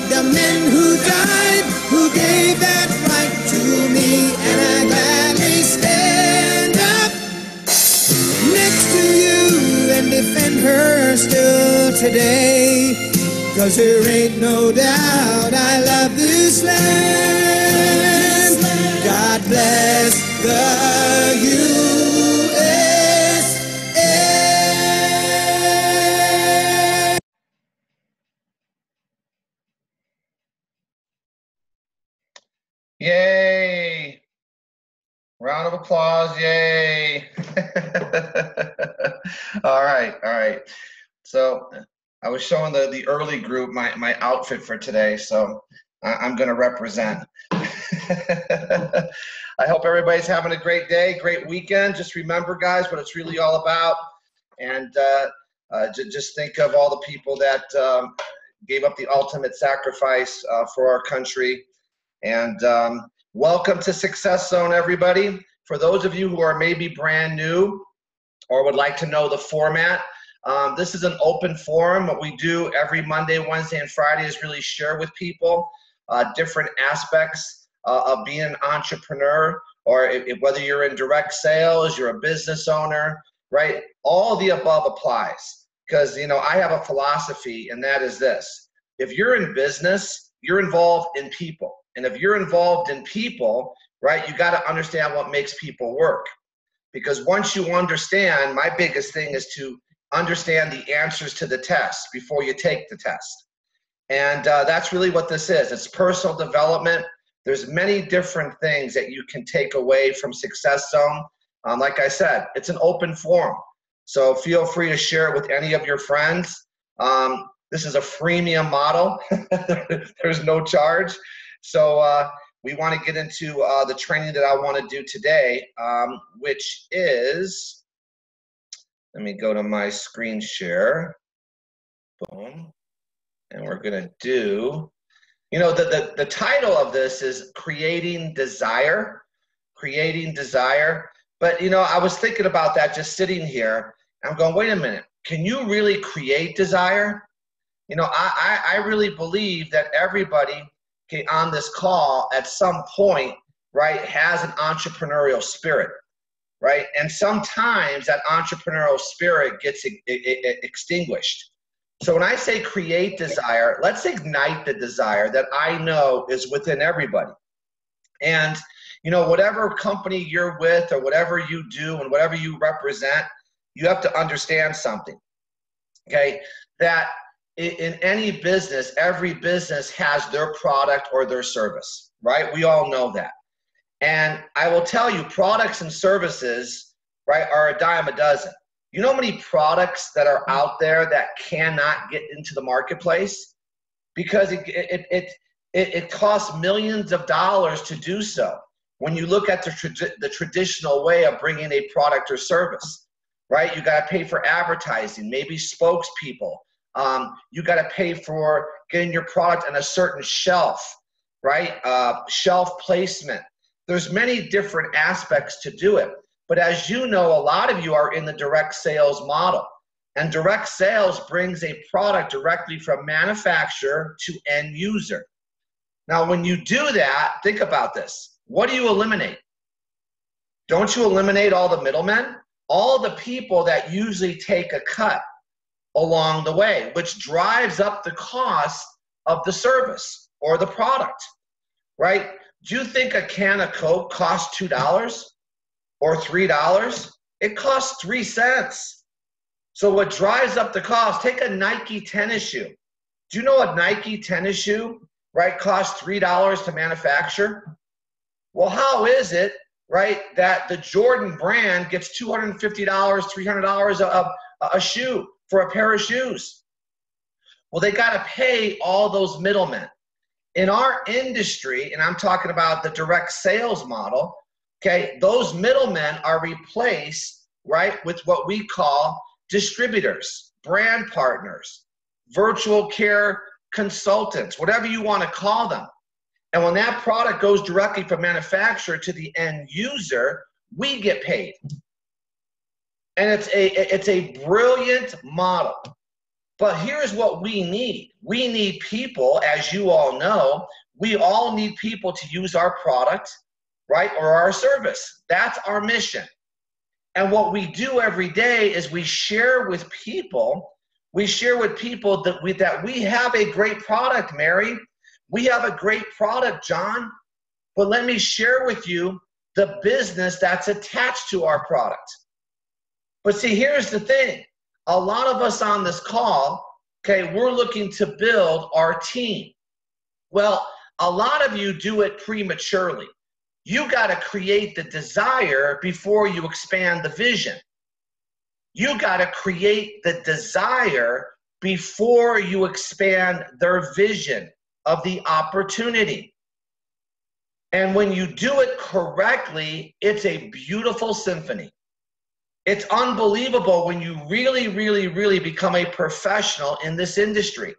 the men who died, who gave that right to me, and I gladly stand up next to you and defend her still today. 'Cause there ain't no doubt I love this land. God bless the USA. Yay! Round of applause, yay! All right. So I was showing the early group my outfit for today, so I'm going to represent. I hope everybody's having a great day, great weekend. Just remember, guys, what it's really all about. And just think of all the people that gave up the ultimate sacrifice for our country. And welcome to Success Zone, everybody. For those of you who are maybe brand new or would like to know the format, this is an open forum. What we do every Monday, Wednesday, and Friday is really share with people different aspects of being an entrepreneur, or whether you're in direct sales, you're a business owner, right? All of the above applies, because I have a philosophy, and that is this: if you're in business, you're involved in people, and if you're involved in people, right, you got to understand what makes people work. Because once you understand, my biggest thing is to understand the answers to the test before you take the test. And that's really what this is. It's personal development. There's many different things that you can take away from Success Zone. Like I said, it's an open forum. So feel free to share it with any of your friends. This is a freemium model. There's no charge. So we want to get into the training that I want to do today, which is, let me go to my screen share. Boom. And we're going to do, the title of this is Creating Desire. Creating Desire. But, I was thinking about that just sitting here. I'm going, wait a minute. Can you really create desire? I really believe that everybody on this call at some point, right, has an entrepreneurial spirit, right? And sometimes that entrepreneurial spirit gets extinguished. So when I say create desire, let's ignite the desire that I know is within everybody. And, whatever company you're with or whatever you do and whatever you represent, you have to understand something, okay? That in any business, every business has their product or their service, right? We all know that. And I will tell you, products and services, right, are a dime a dozen. You know how many products that are out there that cannot get into the marketplace? Because it costs millions of dollars to do so. When you look at the traditional way of bringing a product or service, right? You got to pay for advertising, maybe spokespeople. You got to pay for getting your product on a certain shelf, right? Shelf placement. There's many different aspects to do it. But as you know, a lot of you are in the direct sales model. And direct sales brings a product directly from manufacturer to end user. Now, when you do that, think about this. What do you eliminate? Don't you eliminate all the middlemen? All the people that usually take a cut along the way, which drives up the cost of the service or the product, right? Do you think a can of Coke costs $2 or $3? It costs 3 cents. So what drives up the cost, take a Nike tennis shoe. Do you know a Nike tennis shoe, right, costs $3 to manufacture? Well, how is it, right, that the Jordan brand gets $250, $300 a shoe for a pair of shoes? Well, they got to pay all those middlemen. In our industry, and I'm talking about the direct sales model, okay, those middlemen are replaced, right, with what we call distributors, brand partners, virtual care consultants, whatever you want to call them. And when that product goes directly from manufacturer to the end user, we get paid. And it's a brilliant model. But here's what we need. We need people, as you all know, we all need people to use our product, right, or our service. That's our mission. And what we do every day is we share with people that we have a great product, Mary. We have a great product, John. But let me share with you the business that's attached to our product. But see, here's the thing. A lot of us on this call, okay, we're looking to build our team. Well, a lot of you do it prematurely. You got to create the desire before you expand the vision. You got to create the desire before you expand their vision of the opportunity. And when you do it correctly, it's a beautiful symphony. It's unbelievable when you really, really, really become a professional in this industry,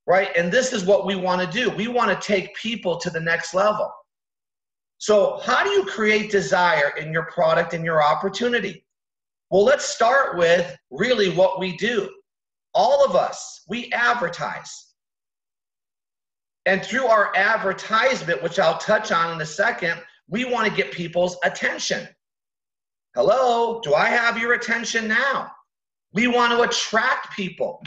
right? And this is what we want to do. We want to take people to the next level. So how do you create desire in your product and your opportunity? Well, let's start with really what we do. All of us, we advertise. And through our advertisement, which I'll touch on in a second, we want to get people's attention. Hello, do I have your attention now? We want to attract people.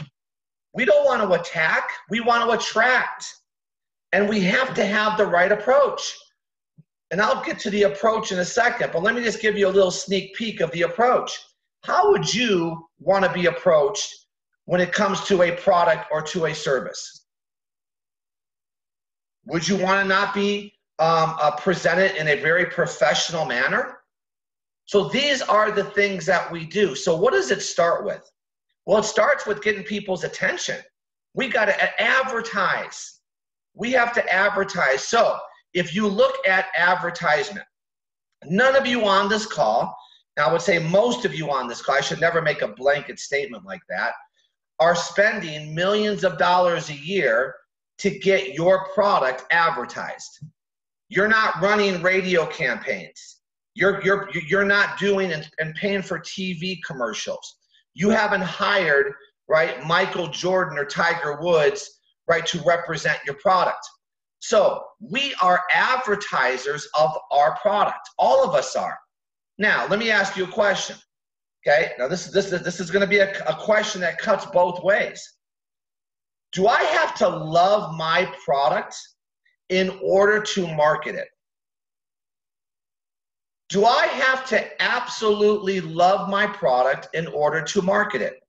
We don't want to attack, we want to attract. And we have to have the right approach. And I'll get to the approach in a second, but let me just give you a little sneak peek of the approach. How would you want to be approached when it comes to a product or to a service? Would you want to not be presented in a very professional manner? So these are the things that we do. So what does it start with? Well, it starts with getting people's attention. We got to advertise. We have to advertise. So if you look at advertisement, none of you on this call, and I would say most of you on this call, I should never make a blanket statement like that, are spending millions of dollars a year to get your product advertised. You're not running radio campaigns. You're not doing and paying for TV commercials. You haven't hired, right, Michael Jordan or Tiger Woods, right, to represent your product. So we are advertisers of our product. All of us are. Now, let me ask you a question. Okay, now this is going to be a question that cuts both ways. Do I have to love my product in order to market it? Do I have to absolutely love my product in order to market it?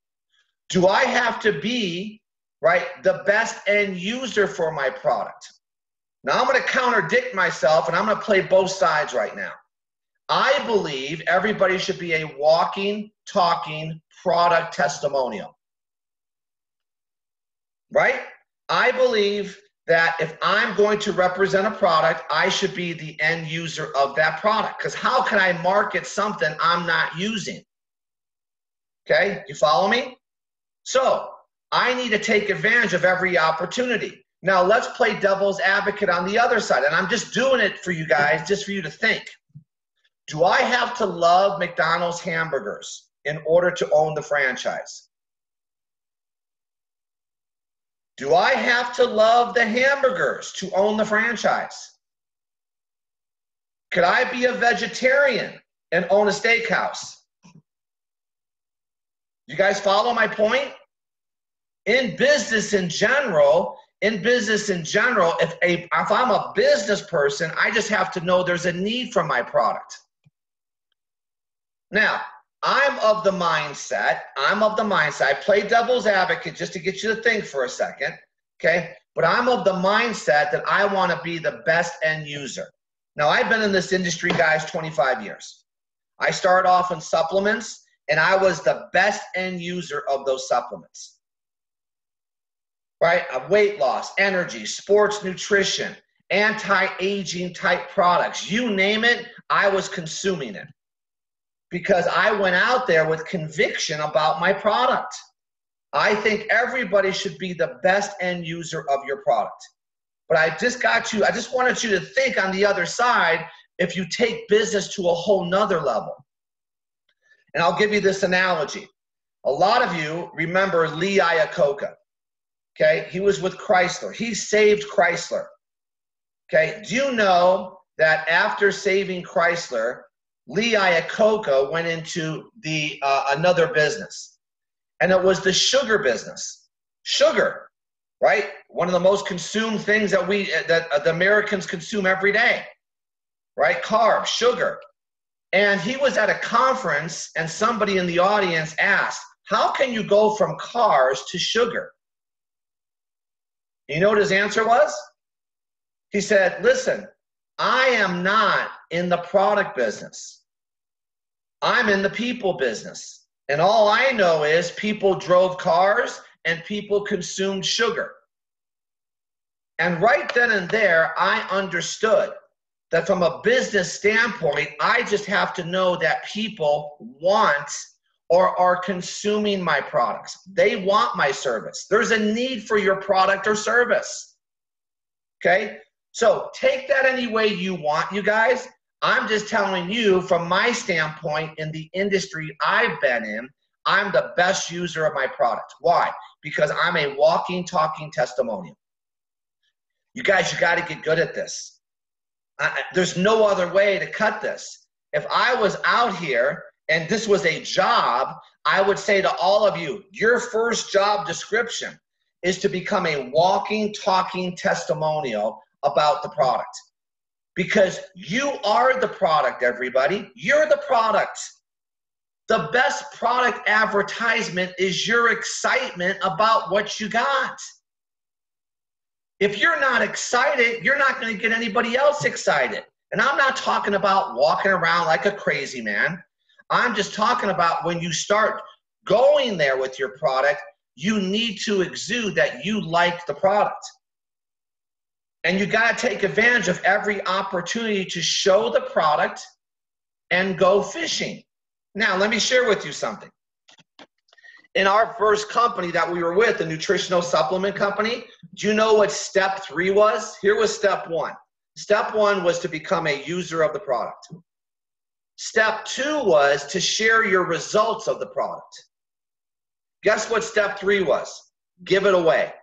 Do I have to be, right, the best end user for my product? Now I'm going to contradict myself and I'm going to play both sides right now. I believe everybody should be a walking, talking product testimonial. Right? I believe that if I'm going to represent a product, I should be the end user of that product. Because how can I market something I'm not using? Okay, you follow me? So I need to take advantage of every opportunity. Now let's play devil's advocate on the other side. And I'm just doing it for you guys, just for you to think. Do I have to love McDonald's hamburgers in order to own the franchise? Do I have to love the hamburgers to own the franchise? Could I be a vegetarian and own a steakhouse? You guys follow my point? In business in general, if I'm a business person, I just have to know there's a need for my product. Now, I'm of the mindset, I play devil's advocate just to get you to think for a second, okay? But I'm of the mindset that I want to be the best end user. Now, I've been in this industry, guys, 25 years. I started off in supplements, and I was the best end user of those supplements, right? Weight loss, energy, sports nutrition, anti-aging type products, you name it, I was consuming it. Because I went out there with conviction about my product. I think everybody should be the best end user of your product. But I just wanted you to think on the other side, if you take business to a whole nother level. And I'll give you this analogy. A lot of you remember Lee Iacocca. Okay, he was with Chrysler. He saved Chrysler. Okay, do you know that after saving Chrysler, Lee Iacocca went into the another business, and it was the sugar business. Sugar, right? One of the most consumed things that the Americans consume every day, right? Carbs, sugar. And he was at a conference, and somebody in the audience asked, "How can you go from cars to sugar?" You know what his answer was? He said, "Listen, I am not in the product business. I'm in the people business. And all I know is people drove cars and people consumed sugar." And right then and there, I understood that from a business standpoint, I just have to know that people want or are consuming my products. They want my service. There's a need for your product or service. Okay? So take that any way you want, you guys. I'm just telling you from my standpoint in the industry I've been in, I'm the best user of my product. Why? Because I'm a walking, talking testimonial. You guys, you got to get good at this. There's no other way to cut this. If I was out here and this was a job, I would say to all of you, your first job description is to become a walking, talking testimonial about the product. Because you are the product, everybody. You're the product. The best product advertisement is your excitement about what you got. If you're not excited, you're not going to get anybody else excited. And I'm not talking about walking around like a crazy man. I'm just talking about when you start going there with your product, you need to exude that you like the product. And you got to take advantage of every opportunity to show the product and go fishing. Now, let me share with you something. In our first company that we were with, the nutritional supplement company, do you know what step 3 was? Here was step 1. Step 1 was to become a user of the product. Step 2 was to share your results of the product. Guess what step 3 was? Give it away.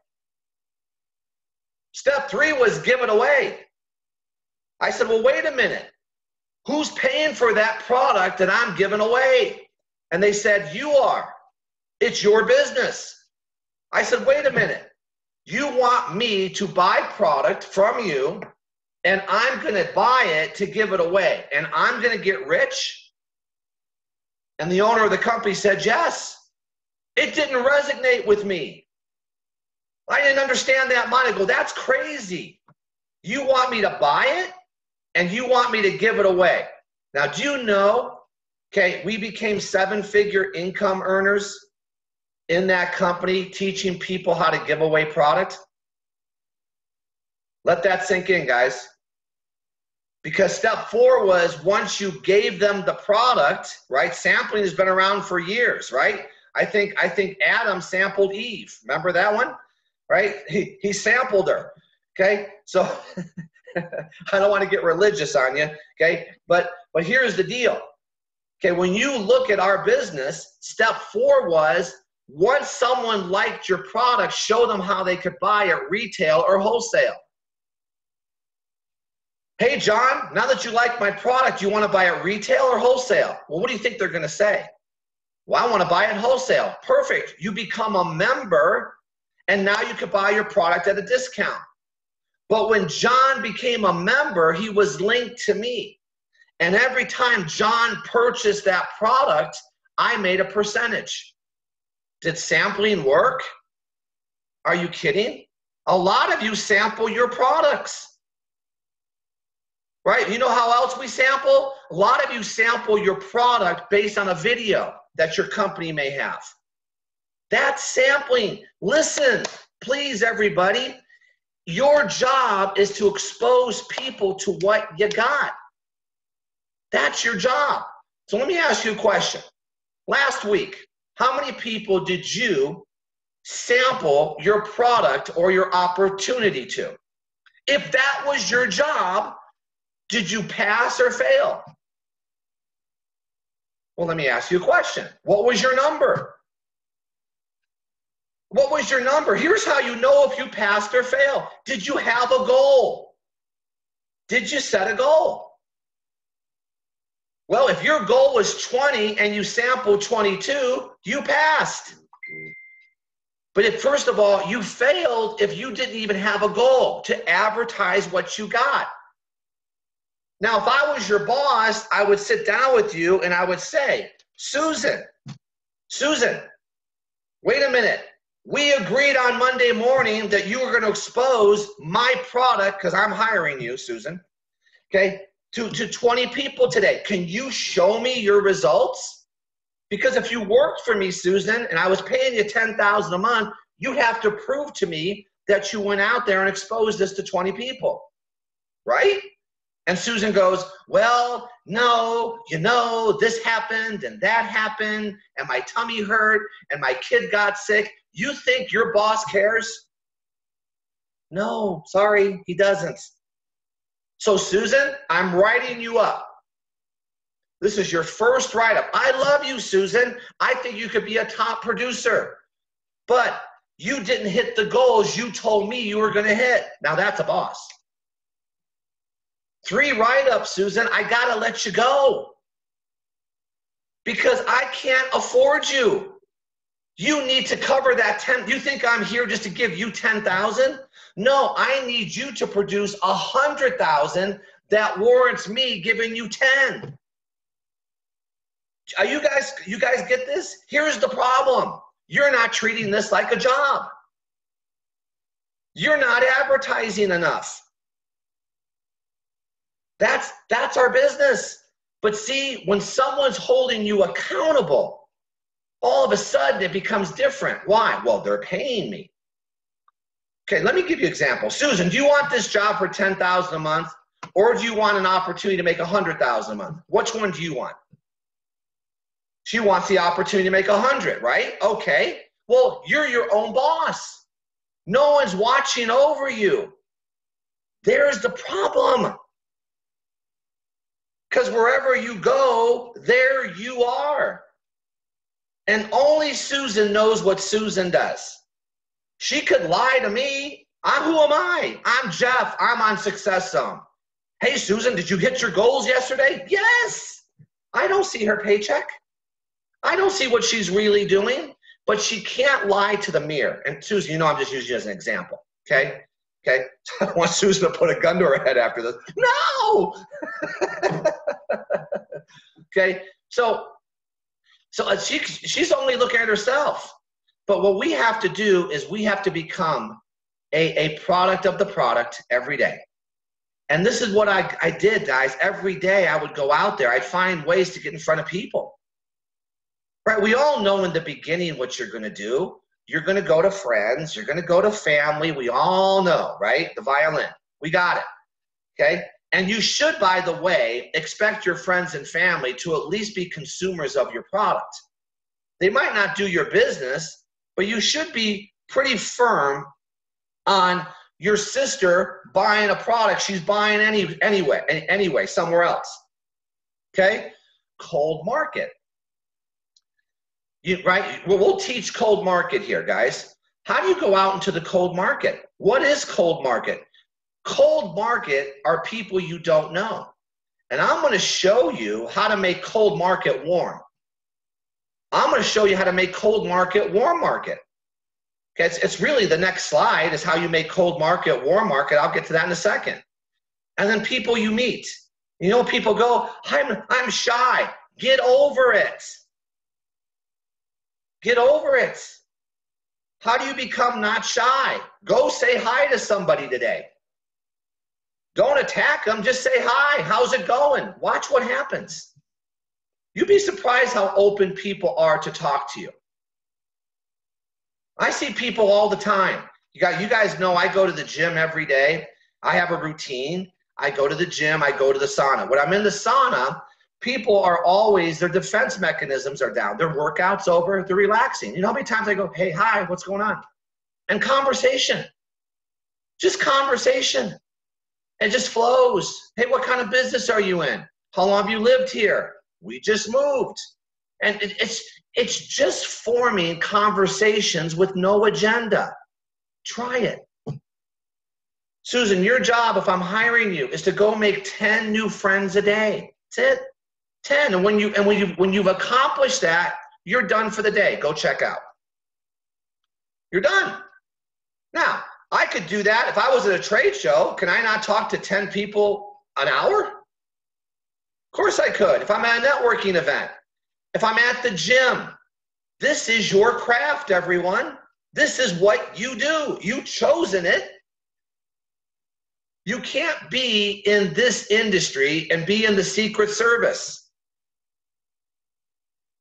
Step 3 was give it away. I said, well, wait a minute. Who's paying for that product that I'm giving away? And they said, you are. It's your business. I said, wait a minute. You want me to buy product from you, and I'm going to buy it to give it away, and I'm going to get rich? And the owner of the company said, yes. It didn't resonate with me. I didn't understand that mind. I go, that's crazy. You want me to buy it, and you want me to give it away. Now, do you know, okay, we became 7-figure income earners in that company, teaching people how to give away product. Let that sink in, guys. Because step 4 was once you gave them the product, right? Sampling has been around for years, right? I think Adam sampled Eve. Remember that one? Right? He sampled her. Okay? So I don't want to get religious on you, okay? But here's the deal. Okay, when you look at our business, step 4 was once someone liked your product, show them how they could buy it retail or wholesale. Hey, John, now that you like my product, you want to buy it retail or wholesale? Well, what do you think they're going to say? Well, I want to buy it wholesale. Perfect. You become a member, and now you can buy your product at a discount. But when John became a member, he was linked to me. And every time John purchased that product, I made a percentage. Did sampling work? Are you kidding? A lot of you sample your products. Right? You know how else we sample? A lot of you sample your product based on a video that your company may have. That's sampling. Listen, please, everybody. Your job is to expose people to what you got. That's your job. So let me ask you a question. Last week, how many people did you sample your product or your opportunity to? If that was your job, did you pass or fail? Well, let me ask you a question. What was your number? What was your number? Here's how you know if you passed or failed. Did you have a goal? Did you set a goal? Well, if your goal was 20 and you sampled 22, you passed. But if, first of all, you failed if you didn't even have a goal to advertise what you got. Now, if I was your boss, I would sit down with you and I would say, Susan, wait a minute. We agreed on Monday morning that you were going to expose my product, because I'm hiring you, Susan, okay, to 20 people today. Can you show me your results? Because if you worked for me, Susan, and I was paying you $10,000 a month, you'd have to prove to me that you went out there and exposed this to 20 people, right? And Susan goes, well, no, you know, this happened and that happened and my tummy hurt and my kid got sick. You think your boss cares? No, sorry, he doesn't. So Susan, I'm writing you up. This is your first write-up. I love you, Susan. I think you could be a top producer. But you didn't hit the goals you told me you were going to hit. Now that's a boss. 3 write-ups, Susan. I got to let you go. Because I can't afford you. You need to cover that 10. You think I'm here just to give you 10,000? No, I need you to produce 100,000 that warrants me giving you 10. Are you guys get this? Here's the problem. You're not treating this like a job. You're not advertising enough. That's our business. But see, when someone's holding you accountable, all of a sudden it becomes different. Why? Well, they're paying me. Okay, let me give you an example. Susan, do you want this job for $10,000 a month, or do you want an opportunity to make $100,000 a month? Which one do you want? She wants the opportunity to make 100, right? Okay. Well, you're your own boss. No one's watching over you. There's the problem. Because wherever you go, there you are. And only Susan knows what Susan does. She could lie to me. Who am I? I'm Jeff. I'm on Success Zone. Hey, Susan, did you hit your goals yesterday? Yes. I don't see her paycheck. I don't see what she's really doing, but she can't lie to the mirror. And Susan, you know I'm just using you as an example, okay? Okay? I don't want Susan to put a gun to her head after this. No! Okay? So she's only looking at herself. But what we have to do is we have to become a product of the product every day. And this is what I did, guys. Every day I would go out there. I'd find ways to get in front of people. Right? We all know in the beginning what you're going to do. You're going to go to friends. You're going to go to family. We all know, right? The violin. We got it. Okay? And you should, by the way, expect your friends and family to at least be consumers of your product. They might not do your business, but you should be pretty firm on your sister buying a product she's buying anyway, somewhere else. Okay? Cold market. Right? We'll teach cold market here, guys. How do you go out into the cold market? What is cold market? Cold market are people you don't know. And I'm going to show you how to make cold market warm. I'm going to show you how to make cold market warm market. Okay, it's really the next slide is how you make cold market warm market. I'll get to that in a second. And then people you meet. You know, people go, I'm shy. Get over it. Get over it. How do you become not shy? Go say hi to somebody today. Don't attack them. Just say hi. How's it going? Watch what happens. You'd be surprised how open people are to talk to you. I see people all the time. You guys know I go to the gym every day. I have a routine. I go to the gym. I go to the sauna. When I'm in the sauna, people are always, their defense mechanisms are down. Their workout's over. They're relaxing. You know how many times I go, hey, hi, what's going on? And conversation. Just conversation. It just flows. Hey, what kind of business are you in? How long have you lived here? We just moved. And It's just forming conversations with no agenda. Try it. Susan, your job, if I'm hiring you, is to go make 10 new friends a day. That's it. 10. And when you've accomplished that, you're done for the day. Go check out. You're done. Now, I could do that if I was at a trade show. Can I not talk to 10 people an hour? Of course I could. If I'm at a networking event, if I'm at the gym, this is your craft, everyone. This is what you do. You've chosen it. You can't be in this industry and be in the Secret Service,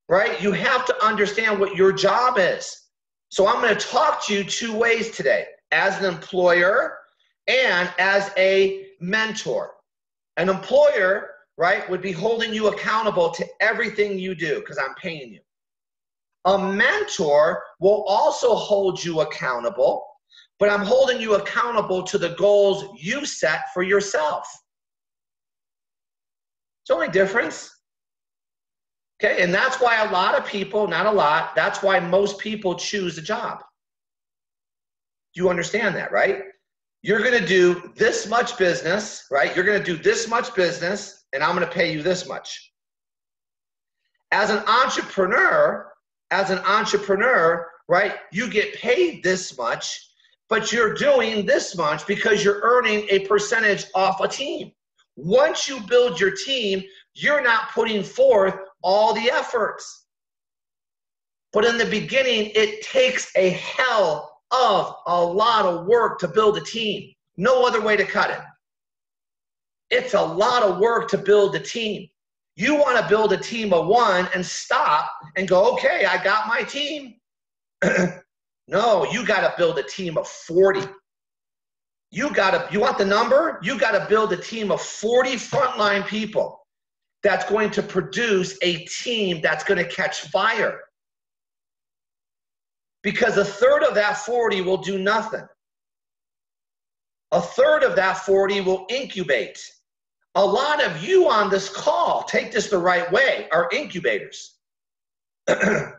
right? You have to understand what your job is. So I'm going to talk to you two ways today, as an employer and as a mentor. An employer, right, would be holding you accountable to everything you do because I'm paying you. A mentor will also hold you accountable, but I'm holding you accountable to the goals you set for yourself. It's the only difference. Okay, and that's why a lot of people, not a lot, that's why most people choose a job. Do you understand that, right? You're going to do this much business, right? You're going to do this much business, and I'm going to pay you this much. As an entrepreneur, right, you get paid this much, but you're doing this much because you're earning a percentage off a team. Once you build your team, you're not putting forth all the efforts. But in the beginning, it takes a hell of a lot of work to build a team. No other way to cut it. It's a lot of work to build a team. You want to build a team of 1 and stop and go, okay, I got my team. No, you got to build a team of 40. You want the number? You got to build a team of 40 frontline people that's going to produce a team that's going to catch fire. Because a third of that 40 will do nothing. A third of that 40 will incubate. A lot of you on this call, take this the right way, are incubators. Okay?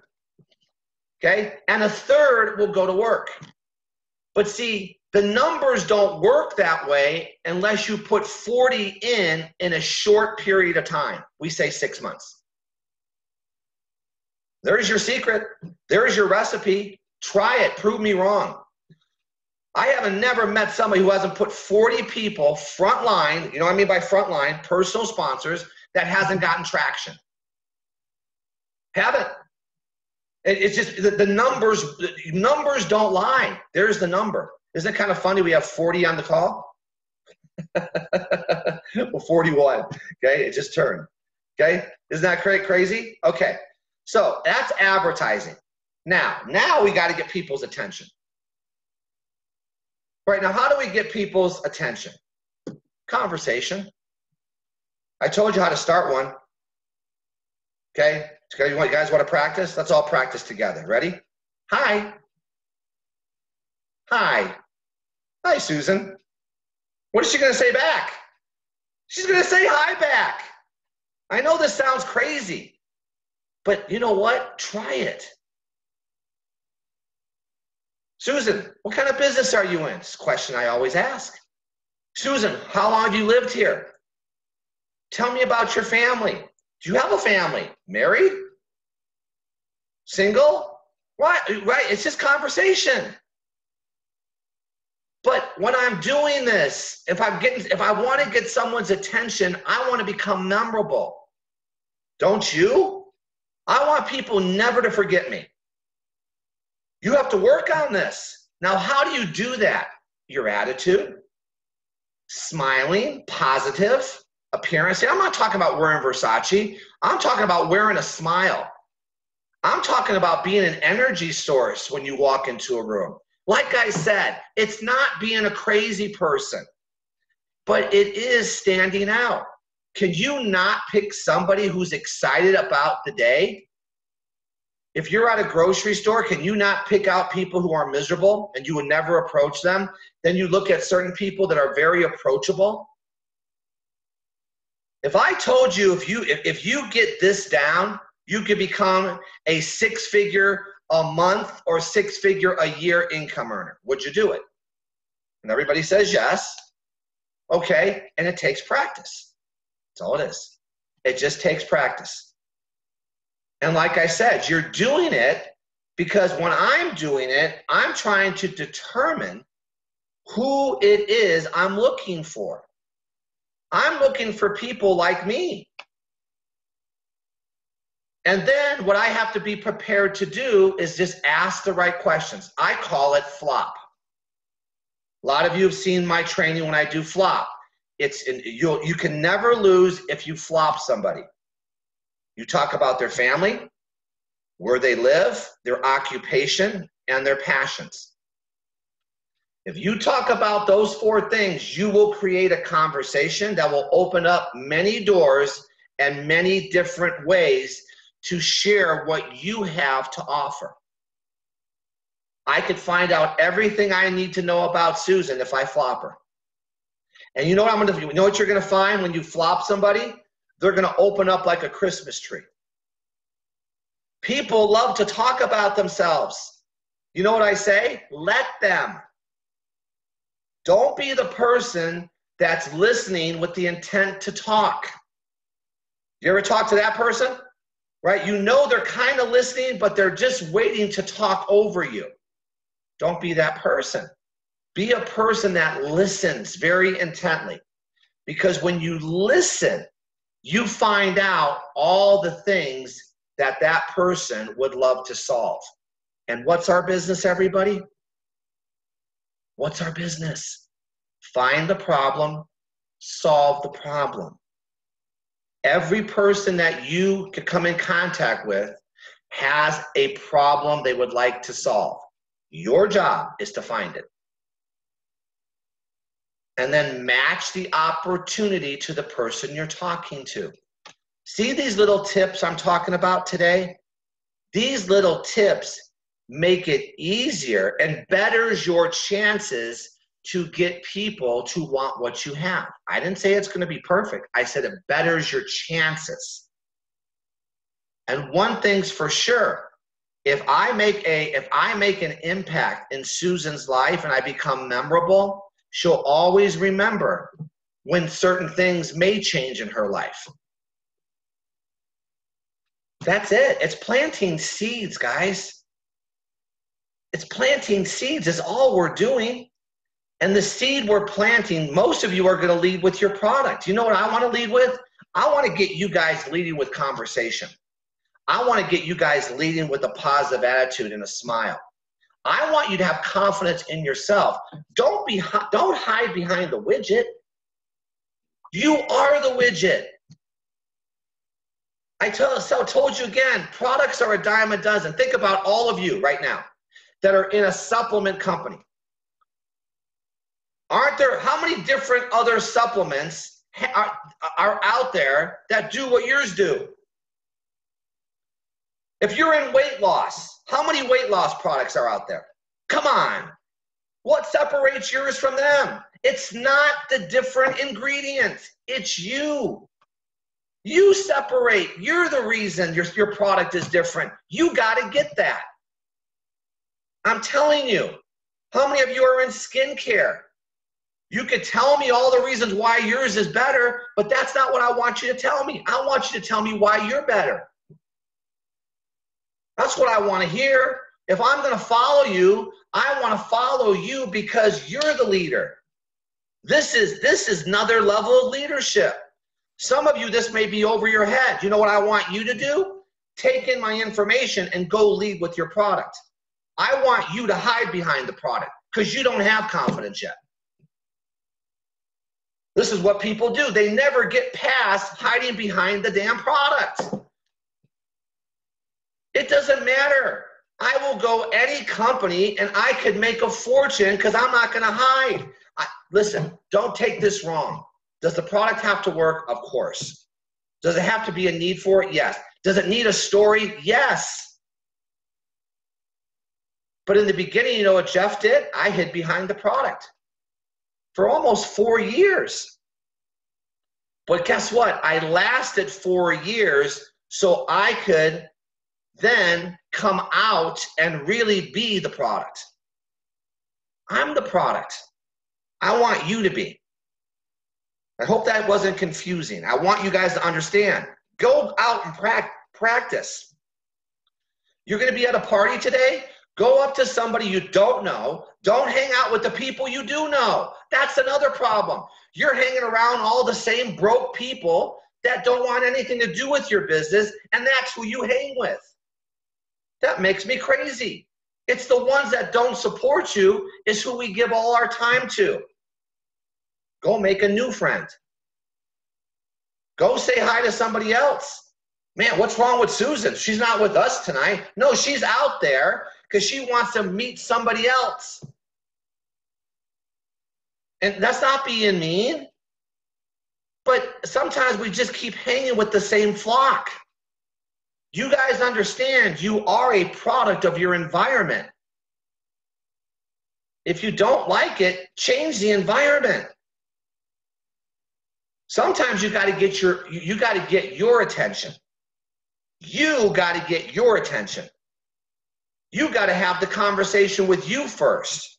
And a third will go to work. But see, the numbers don't work that way unless you put 40 in a short period of time. We say 6 months. There's your secret. There's your recipe. Try it. Prove me wrong. I haven't never met somebody who hasn't put 40 people front line, you know what I mean by front line, personal sponsors, that hasn't gotten traction. Haven't. It's just the numbers don't lie. There's the number. Isn't it kind of funny we have 40 on the call? Well, 41, okay? It just turned, okay? Isn't that crazy? Okay, so that's advertising. Now we got to get people's attention. Right, now how do we get people's attention? Conversation. I told you how to start one. Okay, you guys want to practice? Let's all practice together. Ready? Hi. Hi. Hi, Susan. What is she going to say back? She's going to say hi back. I know this sounds crazy, but you know what? Try it. Susan, what kind of business are you in? It's a question I always ask. Susan, how long have you lived here? Tell me about your family. Do you have a family? Married? Single? Right, it's just conversation. But when I'm doing this, if I want to get someone's attention, I want to become memorable. Don't you? I want people never to forget me. You have to work on this. Now, how do you do that? Your attitude, smiling, positive appearance. I'm not talking about wearing Versace. I'm talking about wearing a smile. I'm talking about being an energy source when you walk into a room. Like I said, it's not being a crazy person, but it is standing out. Can you not pick somebody who's excited about the day? If you're at a grocery store, can you not pick out people who are miserable and you would never approach them? Then you look at certain people that are very approachable. If I told you if you get this down, you could become a 6-figure a month or 6-figure a year income earner. Would you do it? And everybody says yes. Okay, and it takes practice. That's all it is. It just takes practice. And like I said, you're doing it because when I'm doing it, I'm trying to determine who it is I'm looking for. I'm looking for people like me. And then what I have to be prepared to do is just ask the right questions. I call it flop. A lot of you have seen my training when I do flop. You can never lose if you flop somebody. You talk about their family, where they live, their occupation, and their passions. If you talk about those 4 things, you will create a conversation that will open up many doors and many different ways to share what you have to offer. I could find out everything I need to know about Susan if I flop her. And you know what I'm going to do? You know what you're going to find when you flop somebody? They're going to open up like a Christmas tree. People love to talk about themselves. You know what I say? Let them. Don't be the person that's listening with the intent to talk. You ever talk to that person? Right? You know they're kind of listening, but they're just waiting to talk over you. Don't be that person. Be a person that listens very intently. Because when you listen, you find out all the things that that person would love to solve. And what's our business, everybody? What's our business? Find the problem, solve the problem. Every person that you could come in contact with has a problem they would like to solve. Your job is to find it. And then match the opportunity to the person you're talking to. See these little tips I'm talking about today? These little tips make it easier and betters your chances to get people to want what you have. I didn't say it's going to be perfect. I said it betters your chances. And one thing's for sure, if I make an impact in Susan's life and I become memorable, she'll always remember when certain things may change in her life. That's it. It's planting seeds, guys. It's planting seeds is all we're doing. And the seed we're planting, most of you are going to lead with your product. You know what I want to lead with? I want to get you guys leading with conversation. I want to get you guys leading with a positive attitude and a smile. I want you to have confidence in yourself. Don't hide behind the widget. You are the widget. I told you again, products are a dime a dozen. Think about all of you right now that are in a supplement company. Aren't there, how many different other supplements are out there that do what yours do? If you're in weight loss, how many weight loss products are out there? Come on. What separates yours from them? It's not the different ingredients. It's you. You separate. You're the reason your product is different. You got to get that. I'm telling you. How many of you are in skincare? You could tell me all the reasons why yours is better, but that's not what I want you to tell me. I want you to tell me why you're better. That's what I want to hear. If I'm going to follow you, I want to follow you because you're the leader. This is another level of leadership. Some of you, this may be over your head. You know what I want you to do? Take in my information and go lead with your product. I want you to hide behind the product because you don't have confidence yet. This is what people do. They never get past hiding behind the damn product. It doesn't matter. I will go any company and I could make a fortune because I'm not going to hide. Listen, don't take this wrong. Does the product have to work? Of course. Does it have to be a need for it? Yes. Does it need a story? Yes. But in the beginning, you know what Jeff did? I hid behind the product for almost 4 years. But guess what? I lasted 4 years so I could then come out and really be the product. I'm the product. I want you to be. I hope that wasn't confusing. I want you guys to understand. Go out and practice. You're going to be at a party today? Go up to somebody you don't know. Don't hang out with the people you do know. That's another problem. You're hanging around all the same broke people that don't want anything to do with your business, and that's who you hang with. That makes me crazy. It's the ones that don't support you is who we give all our time to. Go make a new friend. Go say hi to somebody else. Man, what's wrong with Susan? She's not with us tonight. No, she's out there because she wants to meet somebody else. And that's not being mean. But sometimes we just keep hanging with the same flock. You guys understand you are a product of your environment. If you don't like it, change the environment. Sometimes you got to get your attention. You got to get your attention. You got to have the conversation with you first.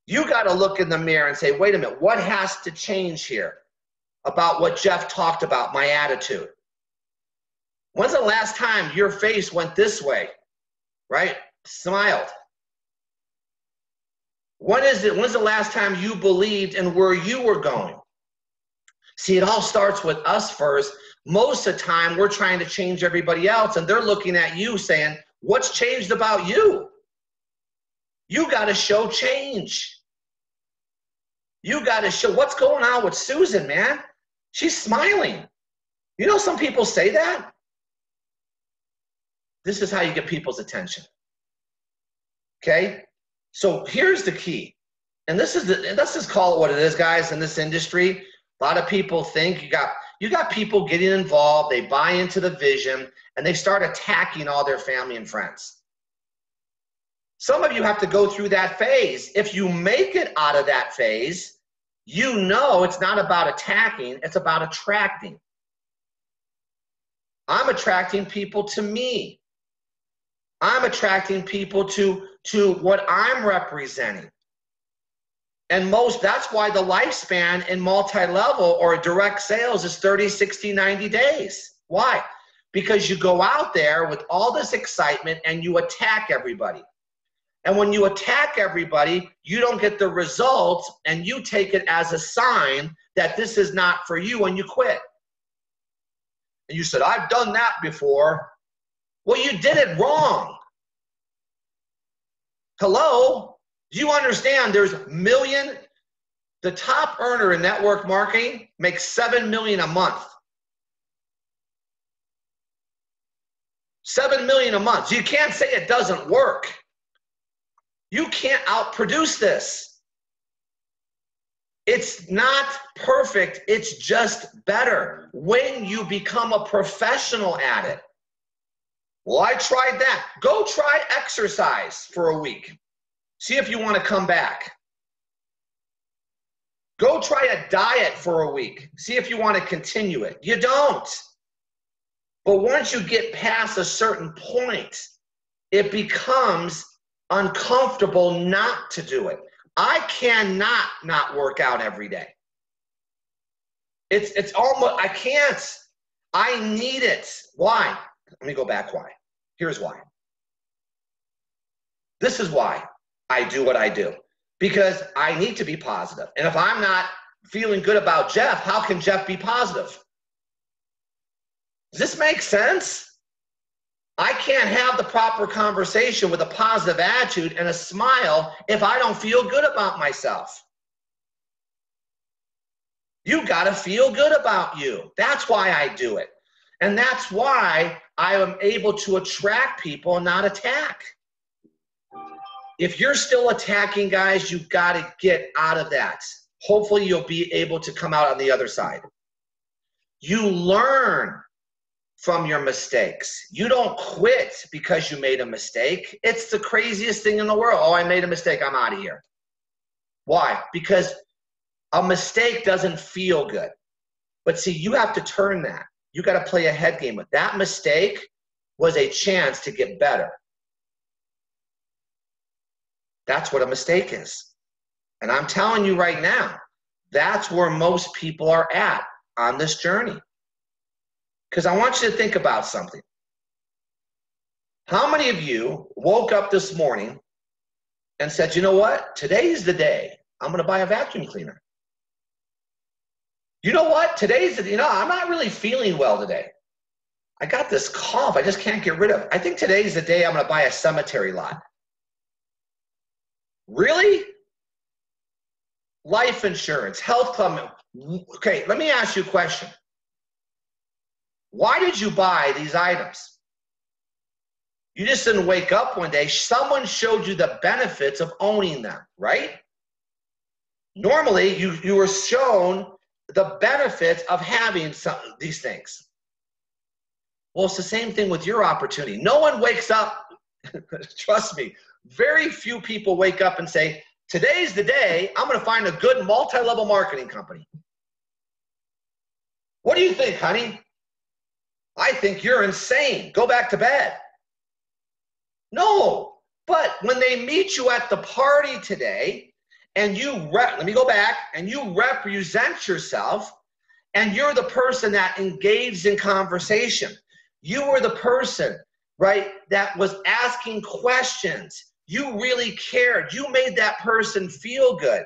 You got to look in the mirror and say, wait a minute, what has to change here about what Jeff talked about, my attitude? When's the last time your face went this way, right? Smiled. When's the last time you believed in where you were going? See, it all starts with us first. Most of the time, we're trying to change everybody else, and they're looking at you saying, what's changed about you? You got to show change. You got to show what's going on with Susan, man. She's smiling. You know, some people say that. This is how you get people's attention. Okay? So here's the key. And let's just call it what it is, guys, in this industry. A lot of people think you got people getting involved, they buy into the vision, and they start attacking all their family and friends. Some of you have to go through that phase. If you make it out of that phase, you know it's not about attacking, it's about attracting. I'm attracting people to me. I'm attracting people to what I'm representing. And that's why the lifespan in multi-level or direct sales is 30, 60, 90 days. Why? Because you go out there with all this excitement and you attack everybody. And when you attack everybody, you don't get the results and you take it as a sign that this is not for you and you quit. And you said, I've done that before. Well, you did it wrong. Hello? Do you understand there's the top earner in network marketing makes $7 million a month. $7 million a month. So you can't say it doesn't work. You can't outproduce this. It's not perfect. It's just better when you become a professional at it. Well, I tried that. Go try exercise for a week. See if you want to come back. Go try a diet for a week. See if you want to continue it. You don't. But once you get past a certain point, it becomes uncomfortable not to do it. I cannot not work out every day. It's almost, I can't. I need it. Why? Let me go back why. Here's why. This is why I do what I do. Because I need to be positive. And if I'm not feeling good about Jeff, how can Jeff be positive? Does this make sense? I can't have the proper conversation with a positive attitude and a smile if I don't feel good about myself. You got to feel good about you. That's why I do it. And that's why I am able to attract people and not attack. If you're still attacking, guys, you've got to get out of that. Hopefully you'll be able to come out on the other side. You learn from your mistakes. You don't quit because you made a mistake. It's the craziest thing in the world. Oh, I made a mistake. I'm out of here. Why? Because a mistake doesn't feel good. But see, you have to turn that. you got to play a head game with. That mistake was a chance to get better. That's what a mistake is. And I'm telling you right now, that's where most people are at on this journey. Because I want you to think about something. How many of you woke up this morning and said, you know what? Today's the day I'm going to buy a vacuum cleaner. You know what? I'm not really feeling well today. I got this cough I just can't get rid of. I think today's the day I'm going to buy a cemetery lot. Really? Life insurance, health club. Okay, let me ask you a question. Why did you buy these items? You just didn't wake up one day. Someone showed you the benefits of owning them, right? Normally, you were shown the benefits of having these things. Well, it's the same thing with your opportunity. No one wakes up, trust me, very few people wake up and say, today's the day I'm going to find a good multi-level marketing company. What do you think, honey? I think you're insane. Go back to bed. No, but when they meet you at the party today and let me go back, and you represent yourself and you're the person that engaged in conversation. You were the person, right, that was asking questions. You really cared. You made that person feel good.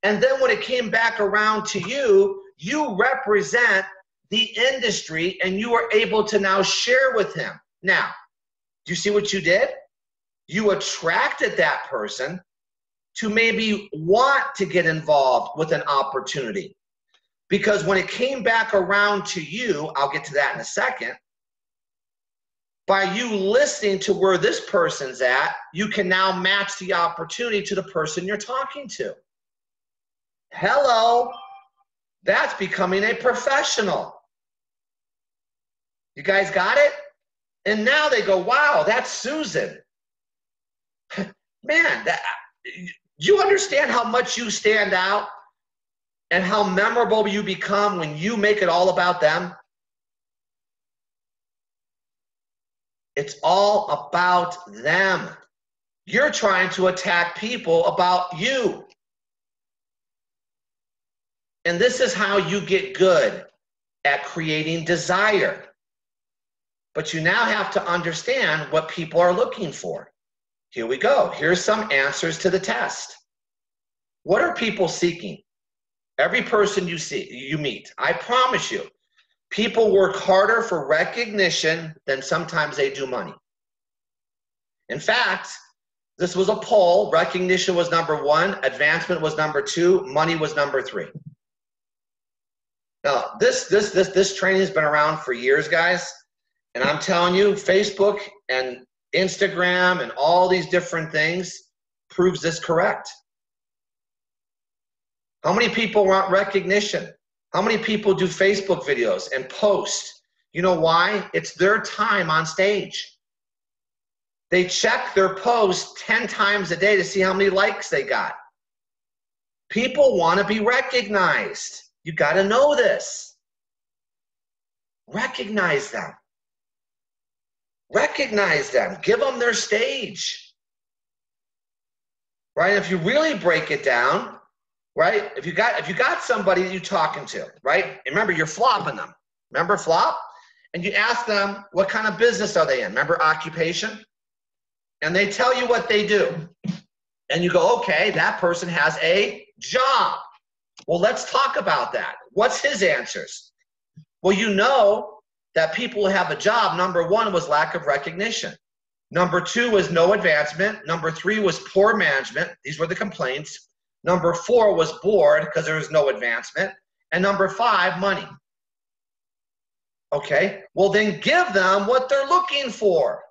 And then when it came back around to you, you represent the industry and you were able to now share with him. Now, do you see what you did? You attracted that person to maybe want to get involved with an opportunity. Because when it came back around to you, I'll get to that in a second, by you listening to where this person's at, you can now match the opportunity to the person you're talking to. Hello, that's becoming a professional. You guys got it? And now they go, wow, that's Susan. Man, you understand how much you stand out and how memorable you become when you make it all about them? It's all about them. You're trying to attack people about you. And this is how you get good at creating desire. But you now have to understand what people are looking for. Here we go. Here's some answers to the test. What are people seeking? Every person you meet, I promise you, people work harder for recognition than sometimes they do money. In fact, this was a poll. Recognition was number 1, advancement was number 2, money was number 3. Now, this training has been around for years, guys. And I'm telling you, Facebook and Instagram and all these different things proves this correct. How many people want recognition? How many people do Facebook videos and post? You know why? It's their time on stage. They check their post 10 times a day to see how many likes they got. People want to be recognized. You got to know this. Recognize them. Recognize them. Give them their stage. Right? If you really break it down, right? If you got somebody that you're talking to, right? And remember, you're flopping them. Remember flop? And you ask them, what kind of business are they in? Remember occupation? And they tell you what they do. And you go, okay, that person has a job. Well, let's talk about that. What's his answers? Well, you know that people who have a job, number 1 was lack of recognition. Number 2 was no advancement. Number 3 was poor management. These were the complaints. Number 4 was bored because there was no advancement. And number 5, money. Okay, well then give them what they're looking for.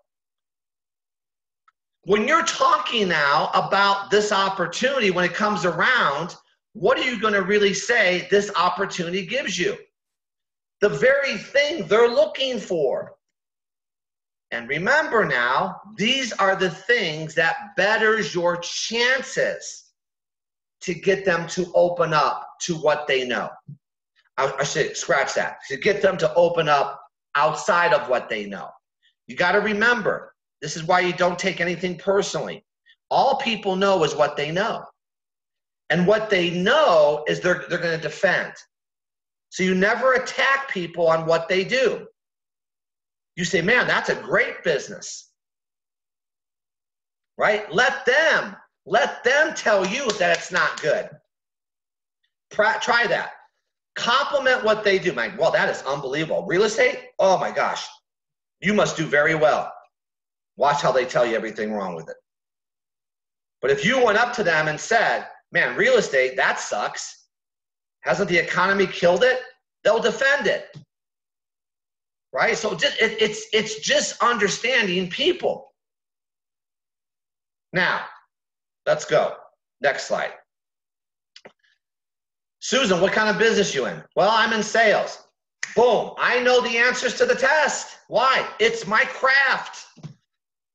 When you're talking now about this opportunity, when it comes around, what are you going to really say this opportunity gives you? The very thing they're looking for. And remember now, these are the things that betters your chances to get them to open up to what they know. I should scratch that. To get them to open up outside of what they know. You got to remember, this is why you don't take anything personally. All people know is what they know. And what they know is they're going to defend. So you never attack people on what they do. You say, man, that's a great business. Right? Let them tell you that it's not good. Try that. Compliment what they do. Like, well, that is unbelievable. Real estate? Oh my gosh. You must do very well. Watch how they tell you everything wrong with it. But if you went up to them and said, man, real estate, that sucks. Hasn't the economy killed it? They'll defend it. Right? So it's just understanding people. Now, let's go. Next slide. Susan, what kind of business you in? Well, I'm in sales. Boom. I know the answers to the test. Why? It's my craft.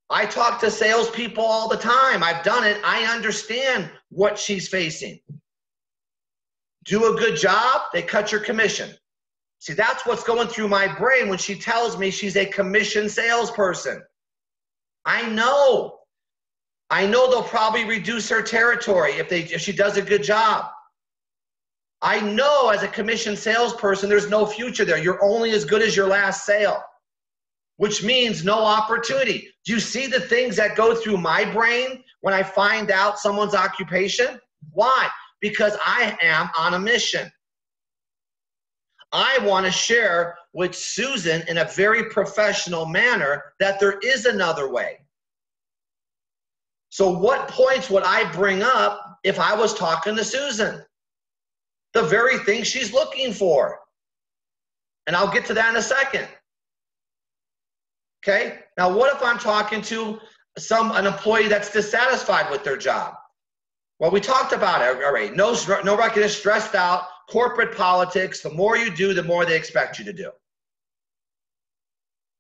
I talk to salespeople all the time. I've done it. I understand what she's facing. Do a good job, they cut your commission. See, that's what's going through my brain when she tells me she's a commission salesperson. I know they'll probably reduce her territory if she does a good job. I know as a commission salesperson, there's no future there. You're only as good as your last sale, which means no opportunity. Do you see the things that go through my brain when I find out someone's occupation? Why? Because I am on a mission. I want to share with Susan in a very professional manner that there is another way. So what points would I bring up if I was talking to Susan? The very thing she's looking for. And I'll get to that in a second. Okay? Now, what if I'm talking to an employee that's dissatisfied with their job? Well, we talked about it already. No recognition, stressed out, corporate politics. The more you do, the more they expect you to do.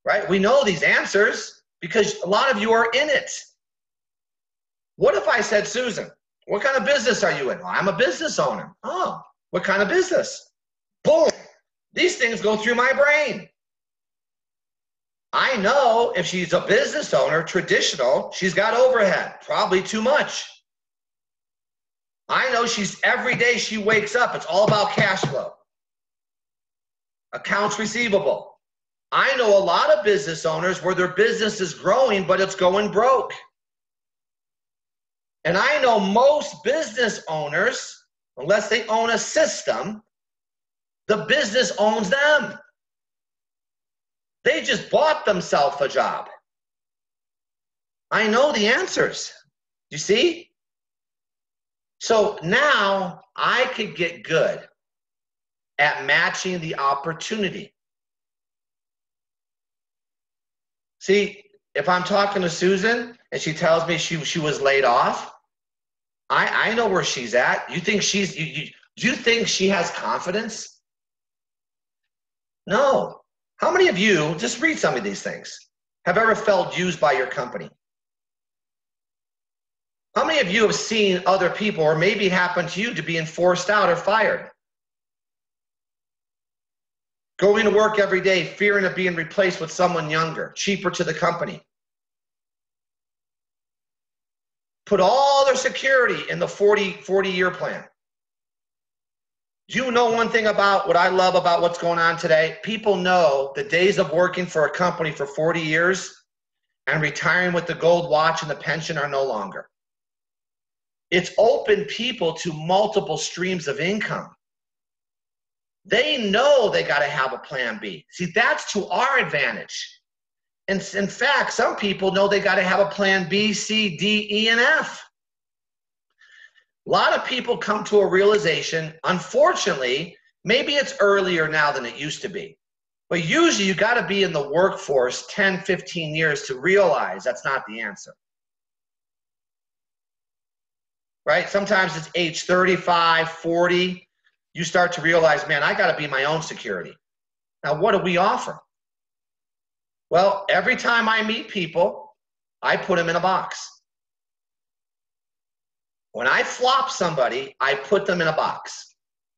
Right? We know these answers because a lot of you are in it. What if I said, Susan, what kind of business are you in? Well, I'm a business owner. Oh, what kind of business? Boom. These things go through my brain. I know if she's a business owner, traditional, she's got overhead, probably too much. I know every day she wakes up, it's all about cash flow. Accounts receivable. I know a lot of business owners where their business is growing, but it's going broke. And I know most business owners, unless they own a system, the business owns them. They just bought themselves a job. I know the answers. You see? So now I could get good at matching the opportunity. See, if I'm talking to Susan and she tells me she was laid off, I know where she's at. You think do you think she has confidence? No. How many of you, just read some of these things, have ever felt used by your company? How many of you have seen other people, or maybe it happened to you, to be forced out or fired? Going to work every day, fearing of being replaced with someone younger, cheaper to the company. Put all their security in the 40-year plan. Do you know one thing about what I love about what's going on today? People know the days of working for a company for 40 years and retiring with the gold watch and the pension are no longer. It's opened people to multiple streams of income. They know they got to have a plan B. See, that's to our advantage. And in fact, some people know they got to have a plan B, C, D, E, and F. A lot of people come to a realization, unfortunately, maybe it's earlier now than it used to be. But usually you got to be in the workforce 10, 15 years to realize that's not the answer. Right? Sometimes it's age 35, 40. You start to realize, man, I got to be my own security. Now, what do we offer? Well, every time I meet people, I put them in a box. When I flop somebody, I put them in a box.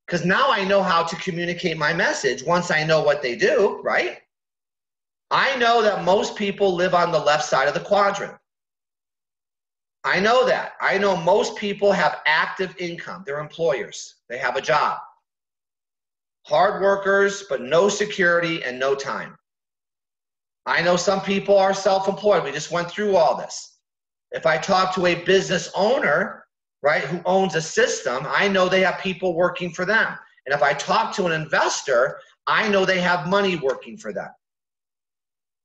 Because now I know how to communicate my message once I know what they do, right? I know that most people live on the left side of the quadrant. I know that. I know most people have active income. They're employers. They have a job. Hard workers, but no security and no time. I know some people are self-employed. We just went through all this. If I talk to a business owner, right, who owns a system, I know they have people working for them. And if I talk to an investor, I know they have money working for them.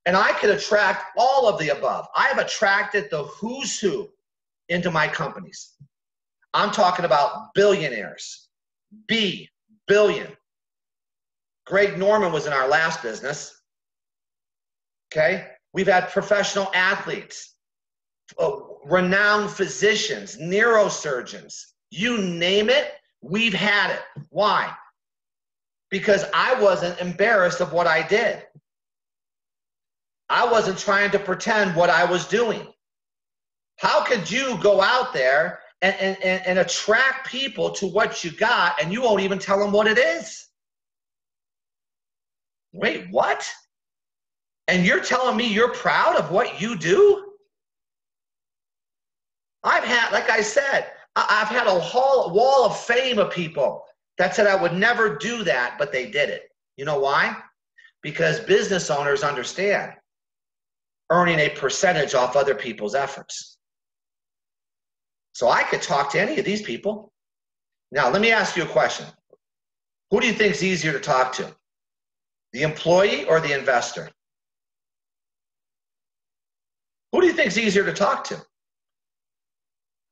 And I could attract all of the above. I have attracted the who's who into my companies. I'm talking about billionaires. B, billion. Greg Norman was in our last business. Okay? We've had professional athletes, renowned physicians, neurosurgeons, you name it, we've had it. Why? Because I wasn't embarrassed of what I did. I wasn't trying to pretend what I was doing. How could you go out there and attract people to what you got and you won't even tell them what it is? Wait, what? And you're telling me you're proud of what you do? I've had, like I said, I've had a whole wall of fame of people that said I would never do that, but they did it. You know why? Because business owners understand earning a percentage off other people's efforts. So I could talk to any of these people. Now, let me ask you a question. Who do you think is easier to talk to? The employee or the investor? Who do you think is easier to talk to?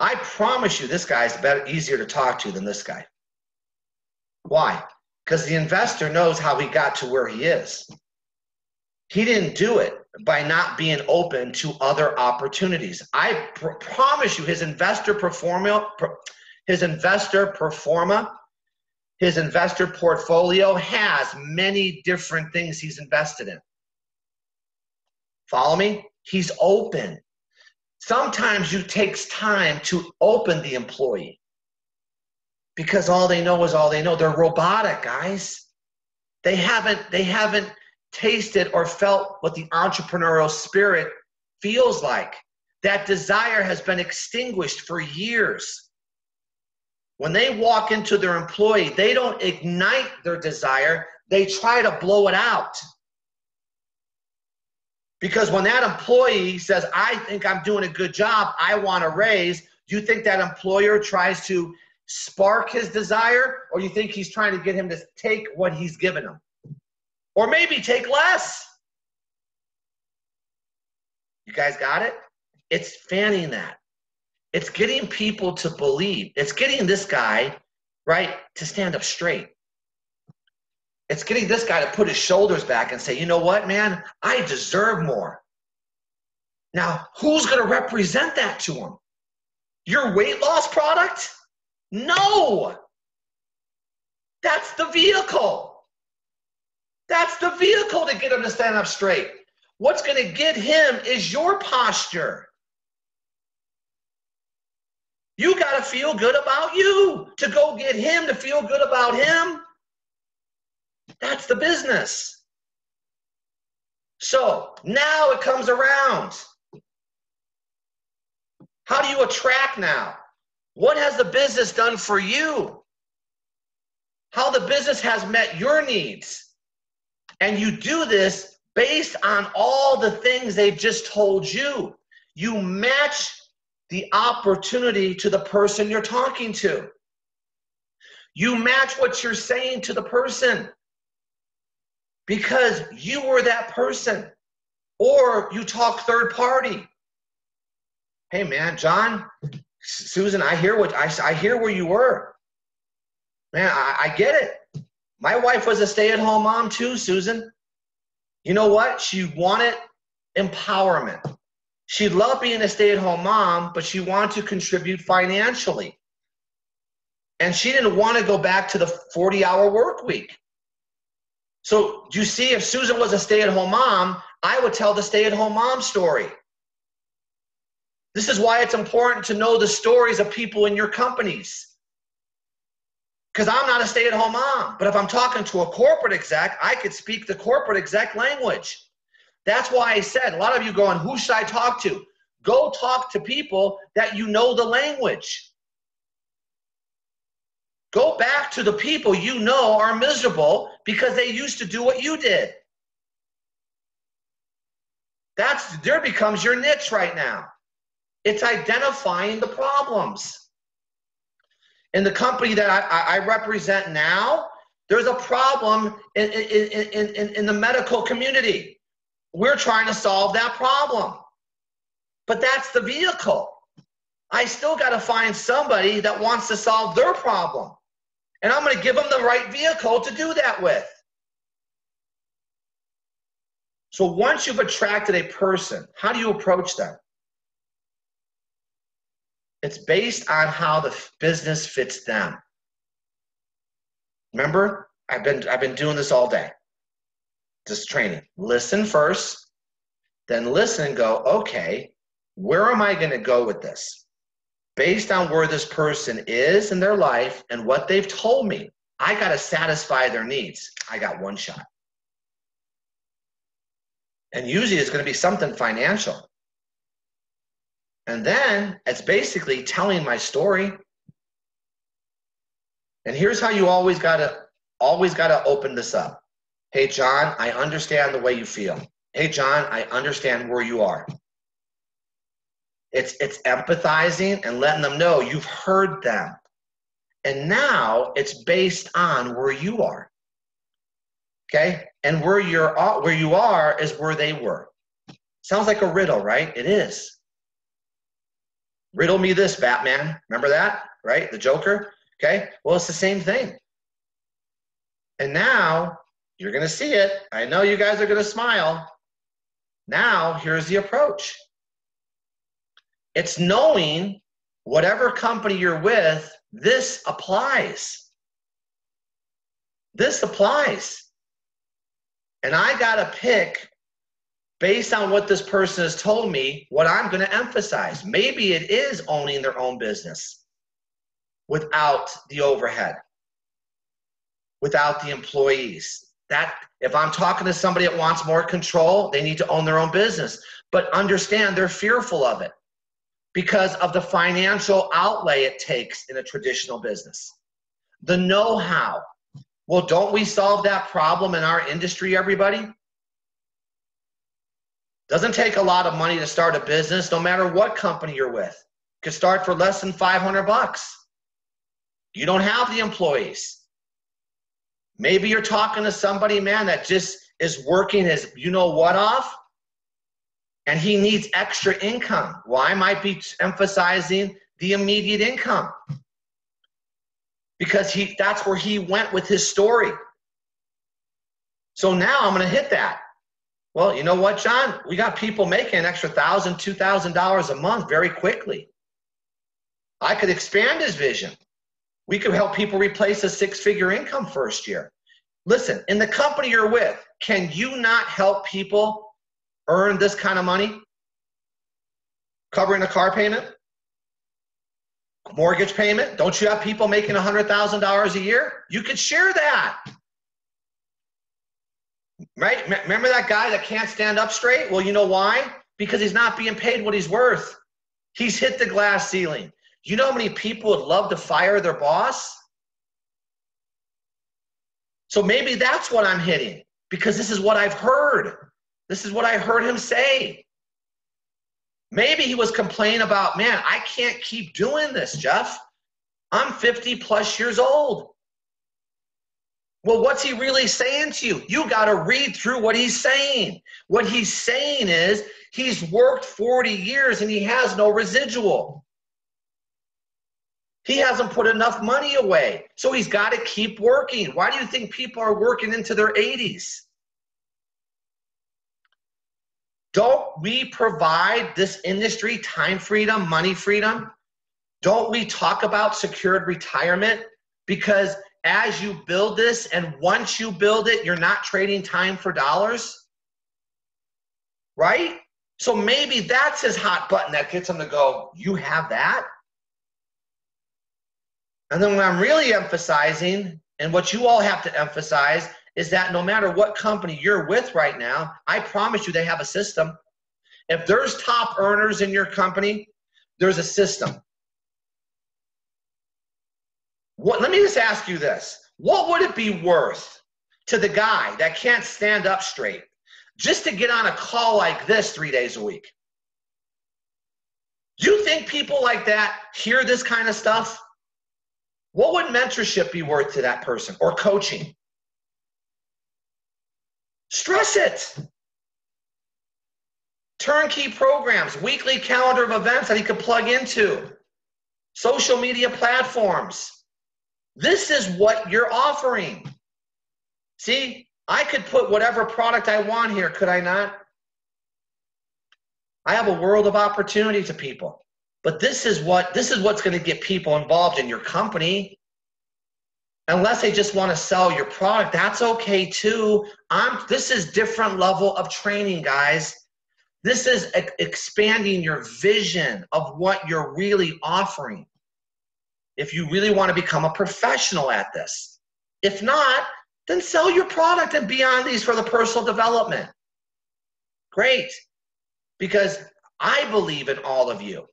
I promise you this guy's easier to talk to than this guy. Why? Because the investor knows how he got to where he is. He didn't do it by not being open to other opportunities. I promise you his investor portfolio has many different things he's invested in. Follow me? He's open. Sometimes it takes time to open the employee because all they know is all they know. They're robotic, guys. They haven't tasted or felt what the entrepreneurial spirit feels like. That desire has been extinguished for years. When they walk into their employee, they don't ignite their desire. They try to blow it out. Because when that employee says, I think I'm doing a good job, I want a raise, do you think that employer tries to spark his desire, or do you think he's trying to get him to take what he's given him? Or maybe take less? You guys got it? It's fanning that. It's getting people to believe. It's getting this guy, right, to stand up straight. It's getting this guy to put his shoulders back and say, you know what, man? I deserve more. Now, who's going to represent that to him? Your weight loss product? No. That's the vehicle. That's the vehicle to get him to stand up straight. What's going to get him is your posture. You got to feel good about you to go get him to feel good about him. That's the business. So now it comes around. How do you attract now? What has the business done for you? How the business has met your needs. And you do this based on all the things they've just told you. You match the opportunity to the person you're talking to. You match what you're saying to the person because you were that person. Or you talk third party. Hey man, John, Susan, I hear where you were. Man, I get it. My wife was a stay-at-home mom too, Susan. You know what? She wanted empowerment. She loved being a stay-at-home mom, but she wanted to contribute financially. And she didn't want to go back to the 40-hour work week. So you see, if Susan was a stay-at-home mom, I would tell the stay-at-home mom story. This is why it's important to know the stories of people in your companies. because I'm not a stay-at-home mom. But if I'm talking to a corporate exec, I could speak the corporate exec language. That's why I said, a lot of you going, who should I talk to? Go talk to people that you know the language. Go back to the people you know are miserable because they used to do what you did. There becomes your niche right now. It's identifying the problems. In the company that I represent now, there's a problem in the medical community. We're trying to solve that problem. But that's the vehicle. I still got to find somebody that wants to solve their problem. And I'm going to give them the right vehicle to do that with. So once you've attracted a person, how do you approach them? It's based on how the business fits them. Remember, I've been doing this all day. Just training. Listen first, then listen and go, okay, where am I going to go with this? Based on where this person is in their life and what they've told me, I got to satisfy their needs. I got one shot. And usually it's going to be something financial. And then it's basically telling my story. And here's how you always gotta open this up. Hey, John, I understand the way you feel. Hey, John, I understand where you are. It's empathizing and letting them know you've heard them. And now it's based on where you are. Okay? And where you are is where they were. Sounds like a riddle, right? It is. Riddle me this, Batman. Remember that, right? The Joker. Okay? Well, it's the same thing. And now you're going to see it. I know you guys are going to smile. Now, here's the approach. It's knowing whatever company you're with, this applies. This applies. And I got to pick, based on what this person has told me, what I'm going to emphasize. Maybe it is owning their own business without the overhead, without the employees. That if I'm talking to somebody that wants more control, they need to own their own business. But understand they're fearful of it because of the financial outlay it takes in a traditional business. The know-how. Well, don't we solve that problem in our industry, everybody? Doesn't take a lot of money to start a business, no matter what company you're with. You could start for less than $500. You don't have the employees. Maybe you're talking to somebody, man, that just is working his you-know-what off, and he needs extra income. Well, I might be emphasizing the immediate income because that's where he went with his story. So now I'm going to hit that. Well, you know what, John? We got people making an extra $1,000, $2,000 a month very quickly. I could expand his vision. We could help people replace a six-figure income first year. Listen, in the company you're with, can you not help people earn this kind of money? Covering a car payment? Mortgage payment? Don't you have people making $100,000 a year? You could share that. Right? Remember that guy that can't stand up straight? Well, you know why? Because he's not being paid what he's worth. He's hit the glass ceiling. You know how many people would love to fire their boss? So maybe that's what I'm hitting, because this is what I've heard. This is what I heard him say. Maybe he was complaining about, man, I can't keep doing this, Jeff. I'm 50 plus years old. Well, what's he really saying to you? You got to read through what he's saying. What he's saying is he's worked 40 years and he has no residual. He hasn't put enough money away. So he's got to keep working. Why do you think people are working into their 80s? Don't we provide this industry time freedom, money freedom? Don't we talk about secured retirement? Because as you build this, and once you build it, you're not trading time for dollars, right? So maybe that's his hot button that gets him to go, you have that? And then what I'm really emphasizing, and what you all have to emphasize, is that no matter what company you're with right now, I promise you they have a system. If there's top earners in your company, there's a system. Let me just ask you this. What would it be worth to the guy that can't stand up straight just to get on a call like this 3 days a week? Do you think people like that hear this kind of stuff? What would mentorship be worth to that person, or coaching? Stress it. Turnkey programs, weekly calendar of events that he could plug into, social media platforms. This is what you're offering. See, I could put whatever product I want here, could I not? I have a world of opportunity to people. But this is what's going to get people involved in your company. Unless they just want to sell your product, that's okay too. This is different level of training, guys. This is expanding your vision of what you're really offering. If you really want to become a professional at this. If not, then sell your product and be on these for the personal development. Great. Because I believe in all of you.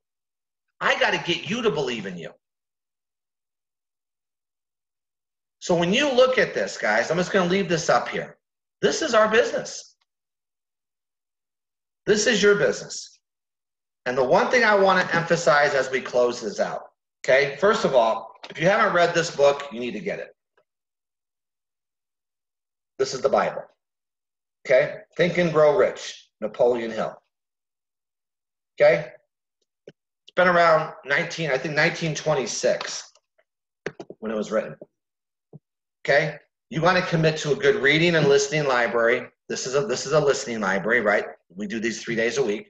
I got to get you to believe in you. So when you look at this, guys, I'm just going to leave this up here. This is our business. This is your business. And the one thing I want to emphasize as we close this out, okay? First of all, if you haven't read this book, you need to get it. This is the Bible, okay? Think and Grow Rich, Napoleon Hill, okay? It's been around 1926 when it was written, okay? You want to commit to a good reading and listening library. This is a listening library, right? We do these 3 days a week.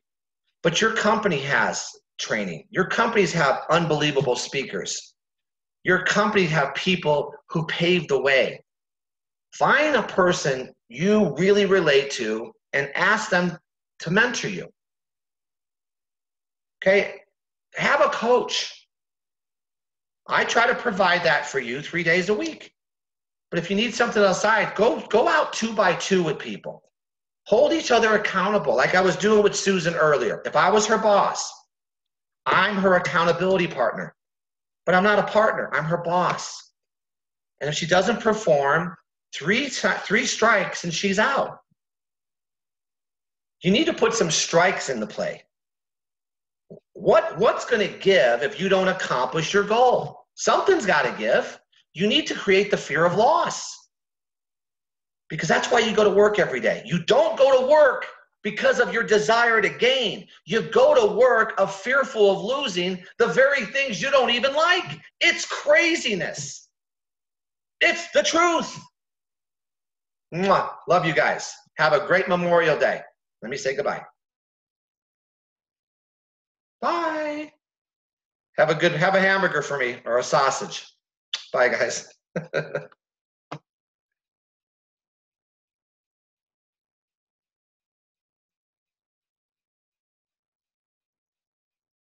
But your company has training. Your companies have unbelievable speakers. Your companies have people who paved the way. Find a person you really relate to and ask them to mentor you. Okay? Have a coach. I try to provide that for you 3 days a week. But if you need something outside, go out 2 by 2 with people. Hold each other accountable, like I was doing with Susan earlier. If I was her boss, I'm her accountability partner. But I'm not a partner, I'm her boss. And if she doesn't perform, three strikes and she's out. You need to put some strikes into play. What's going to give if you don't accomplish your goal? Something's got to give. You need to create the fear of loss. Because that's why you go to work every day. You don't go to work because of your desire to gain. You go to work of fearful of losing the very things you don't even like. It's craziness. It's the truth. Mwah. Love you guys. Have a great Memorial Day. Let me say goodbye. Bye. Have a hamburger for me or a sausage. Bye, guys.